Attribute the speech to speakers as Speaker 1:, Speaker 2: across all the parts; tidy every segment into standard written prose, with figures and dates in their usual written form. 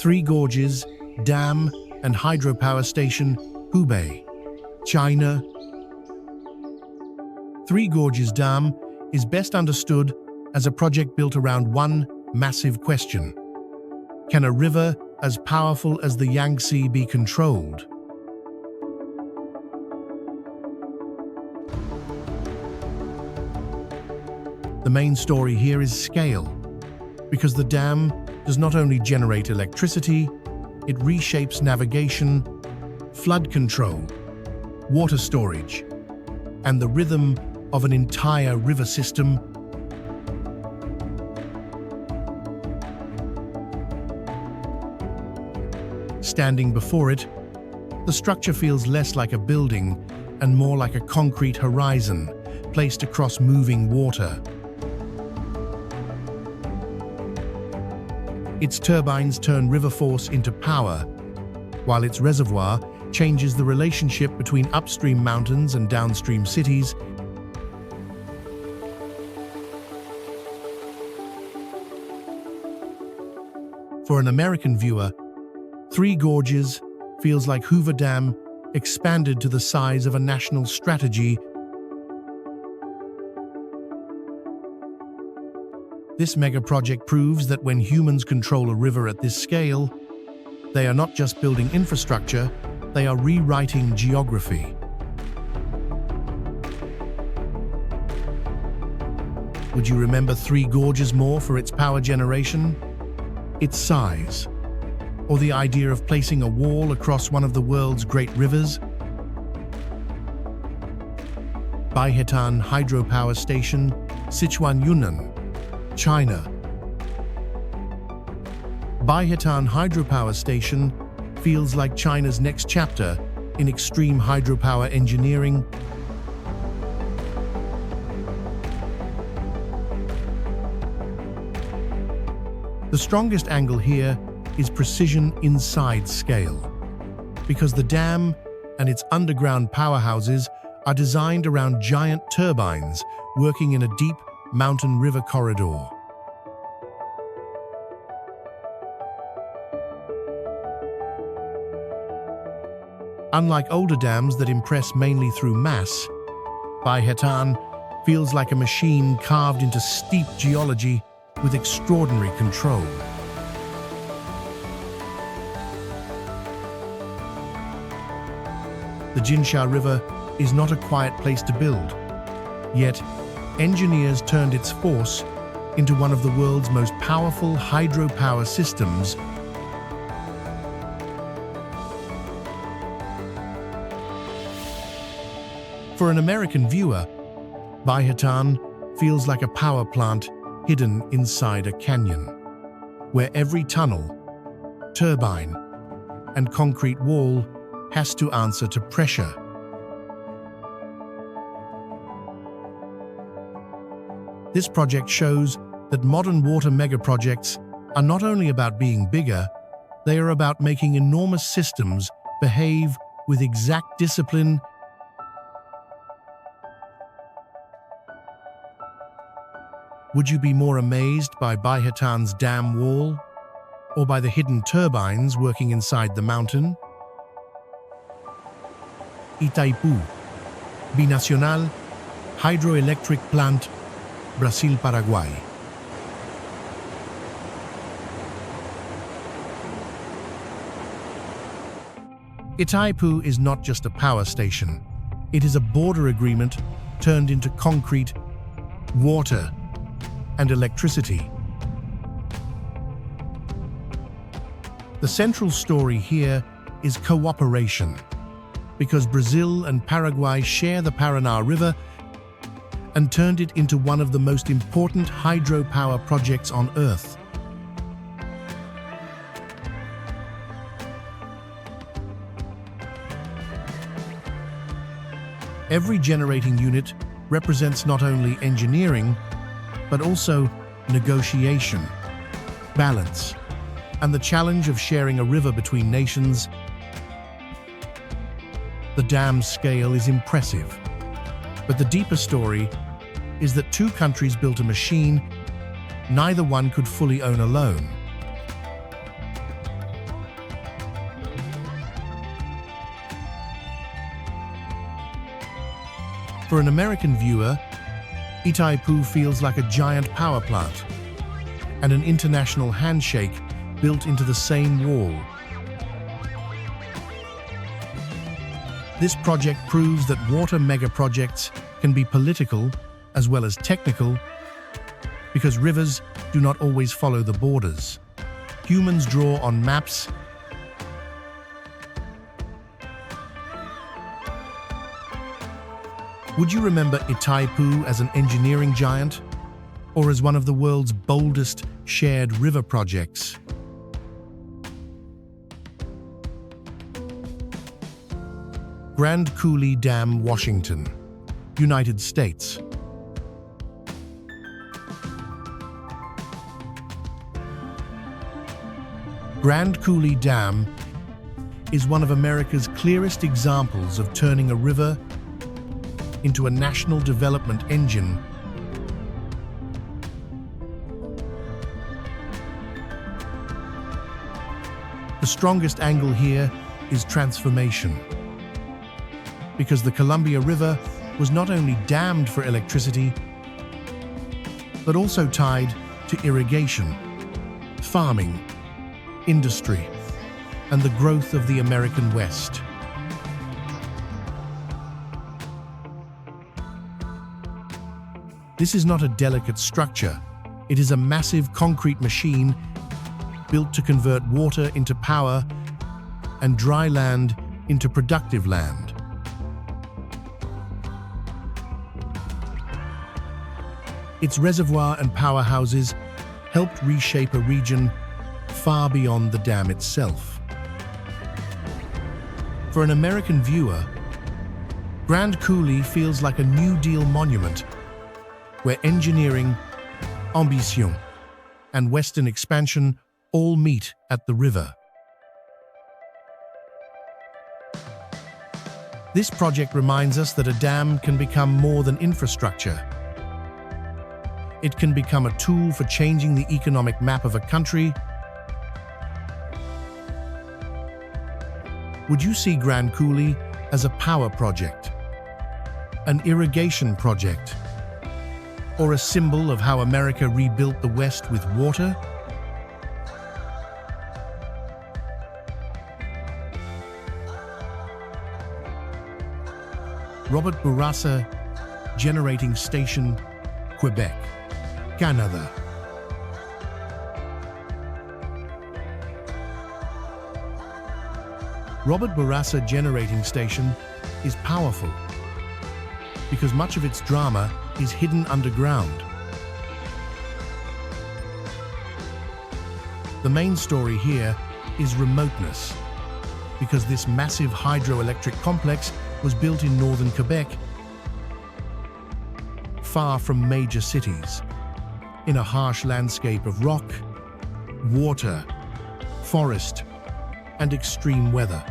Speaker 1: Three Gorges, Dam and Hydropower Station, Hubei, China. Three Gorges Dam is best understood as a project built around one massive question. Can a river as powerful as the Yangtze be controlled? The main story here is scale, because the dam does not only generate electricity, it reshapes navigation, flood control, water storage, and the rhythm of an entire river system. Standing before it, the structure feels less like a building and more like a concrete horizon placed across moving water. Its turbines turn river force into power, while its reservoir changes the relationship between upstream mountains and downstream cities. For an American viewer, Three Gorges feels like Hoover Dam expanded to the size of a national strategy. This megaproject proves that when humans control a river at this scale, they are not just building infrastructure, they are rewriting geography. Would you remember Three Gorges more for its power generation, its size, or the idea of placing a wall across one of the world's great rivers? Baihetan Hydropower Station, Sichuan, Yunnan, China. Baihetan Hydropower Station feels like China's next chapter in extreme hydropower engineering. The strongest angle here is precision inside scale, because the dam and its underground powerhouses are designed around giant turbines working in a deep mountain river corridor. Unlike older dams that impress mainly through mass, Baihetan feels like a machine carved into steep geology with extraordinary control. The Jinsha River is not a quiet place to build, yet engineers turned its force into one of the world's most powerful hydropower systems. For an American viewer, Baihetan feels like a power plant hidden inside a canyon, where every tunnel, turbine, and concrete wall has to answer to pressure. This project shows that modern water megaprojects are not only about being bigger, they are about making enormous systems behave with exact discipline. Would you be more amazed by Baihetan's dam wall, or by the hidden turbines working inside the mountain? Itaipu, Binacional Hydroelectric Plant, Brazil, Paraguay. Itaipu is not just a power station. It is a border agreement turned into concrete, water, and electricity. The central story here is cooperation, because Brazil and Paraguay share the Paraná River and turned it into one of the most important hydropower projects on Earth. Every generating unit represents not only engineering, but also negotiation, balance, and the challenge of sharing a river between nations. The dam's scale is impressive, but the deeper story is that two countries built a machine neither one could fully own alone. For an American viewer, Itaipu feels like a giant power plant and an international handshake built into the same wall. This project proves that water megaprojects can be political as well as technical, because rivers do not always follow the borders. Humans draw on maps Would you remember Itaipu as an engineering giant or as one of the world's boldest shared river projects? Grand Coulee Dam, Washington, United States. Grand Coulee Dam is one of America's clearest examples of turning a river into a national development engine. The strongest angle here is transformation, because the Columbia River was not only dammed for electricity, but also tied to irrigation, farming, industry, and the growth of the American West. This is not a delicate structure. It is a massive concrete machine built to convert water into power and dry land into productive land. Its reservoir and powerhouses helped reshape a region far beyond the dam itself. For an American viewer, Grand Coulee feels like a New Deal monument where engineering, ambition, and Western expansion all meet at the river. This project reminds us that a dam can become more than infrastructure. It can become a tool for changing the economic map of a country. Would you see Grand Coulee as a power project, an irrigation project, or a symbol of how America rebuilt the West with water? Robert-Bourassa Generating Station, Quebec, Canada. Robert-Bourassa Generating Station is powerful because much of its drama is hidden underground. The main story here is remoteness, because this massive hydroelectric complex was built in northern Quebec, far from major cities, in a harsh landscape of rock, water, forest, and extreme weather.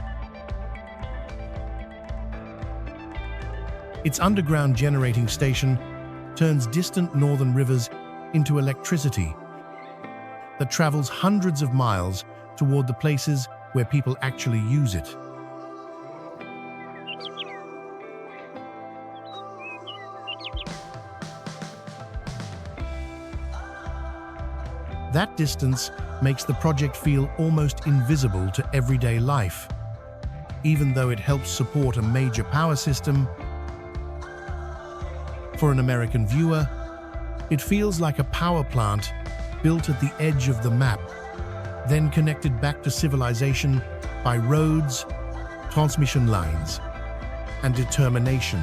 Speaker 1: Its underground generating station turns distant northern rivers into electricity that travels hundreds of miles toward the places where people actually use it. That distance makes the project feel almost invisible to everyday life, even though it helps support a major power system. For an American viewer, it feels like a power plant built at the edge of the map, then connected back to civilization by roads, transmission lines, and determination.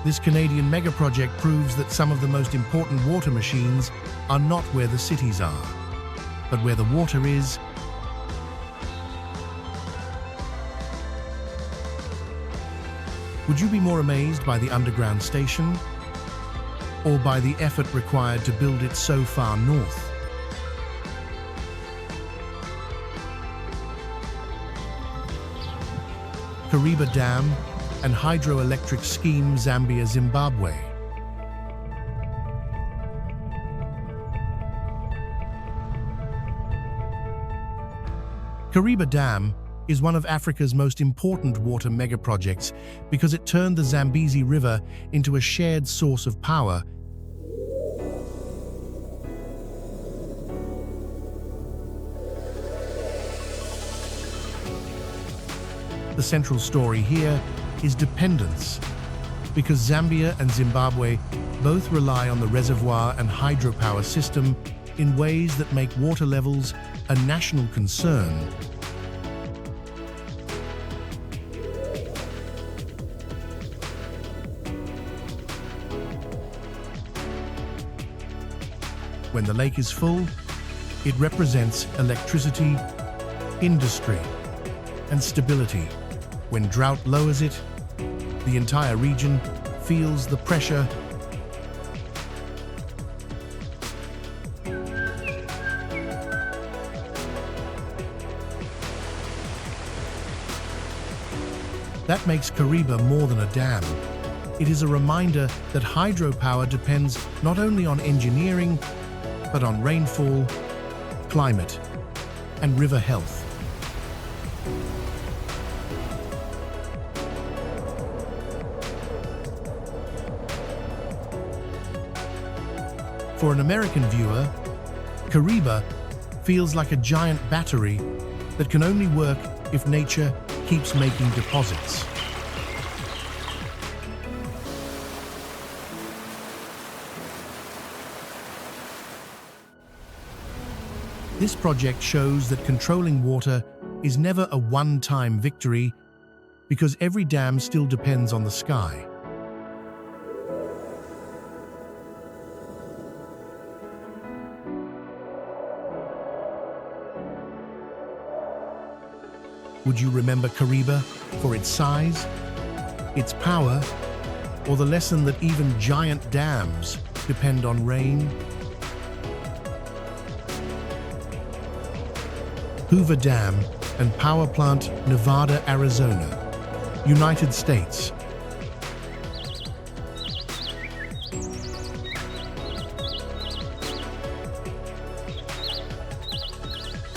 Speaker 1: This Canadian megaproject proves that some of the most important water machines are not where the cities are, but where the water is. Would you be more amazed by the underground station or by the effort required to build it so far north? Kariba Dam and hydroelectric scheme, Zambia, Zimbabwe. Kariba Dam is one of Africa's most important water megaprojects because it turned the Zambezi River into a shared source of power. The central story here is dependence, because Zambia and Zimbabwe both rely on the reservoir and hydropower system in ways that make water levels a national concern. When the lake is full, it represents electricity, industry, and stability. When drought lowers it, the entire region feels the pressure. That makes Kariba more than a dam. It is a reminder that hydropower depends not only on engineering, but on rainfall, climate, and river health. For an American viewer, Kariba feels like a giant battery that can only work if nature keeps making deposits. This project shows that controlling water is never a one-time victory because every dam still depends on the sky. Would you remember Kariba for its size, its power, or the lesson that even giant dams depend on rain? Hoover Dam and Power Plant, Nevada, Arizona, United States.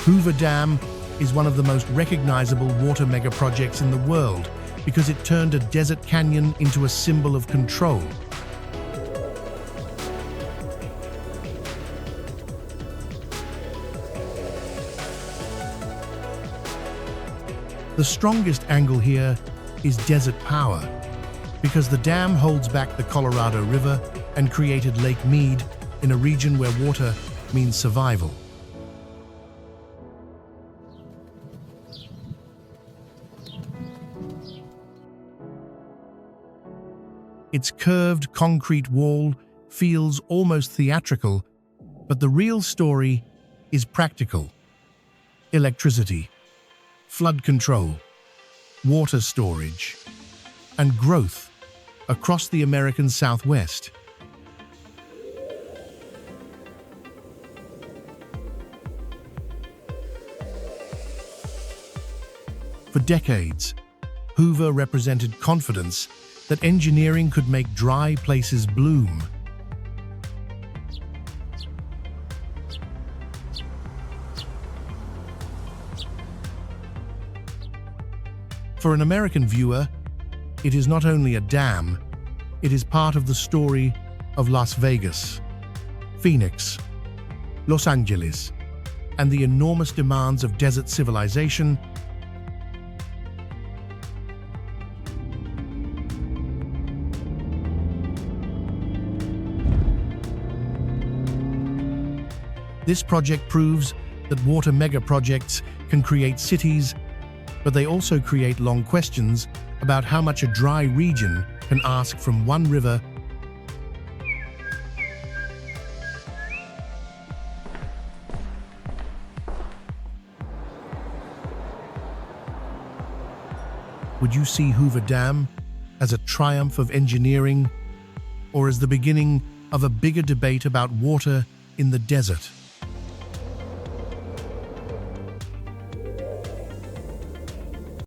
Speaker 1: Hoover Dam is one of the most recognizable water megaprojects in the world because it turned a desert canyon into a symbol of control. The strongest angle here is desert power, because the dam holds back the Colorado River and created Lake Mead in a region where water means survival. Its curved concrete wall feels almost theatrical, but the real story is practical. Electricity, flood control, water storage, and growth across the American Southwest. For decades, Hoover represented confidence that engineering could make dry places bloom. For an American viewer, it is not only a dam, it is part of the story of Las Vegas, Phoenix, Los Angeles, and the enormous demands of desert civilization. This project proves that water megaprojects can create cities, but they also create long questions about how much a dry region can ask from one river. Would you see Hoover Dam as a triumph of engineering, or as the beginning of a bigger debate about water in the desert?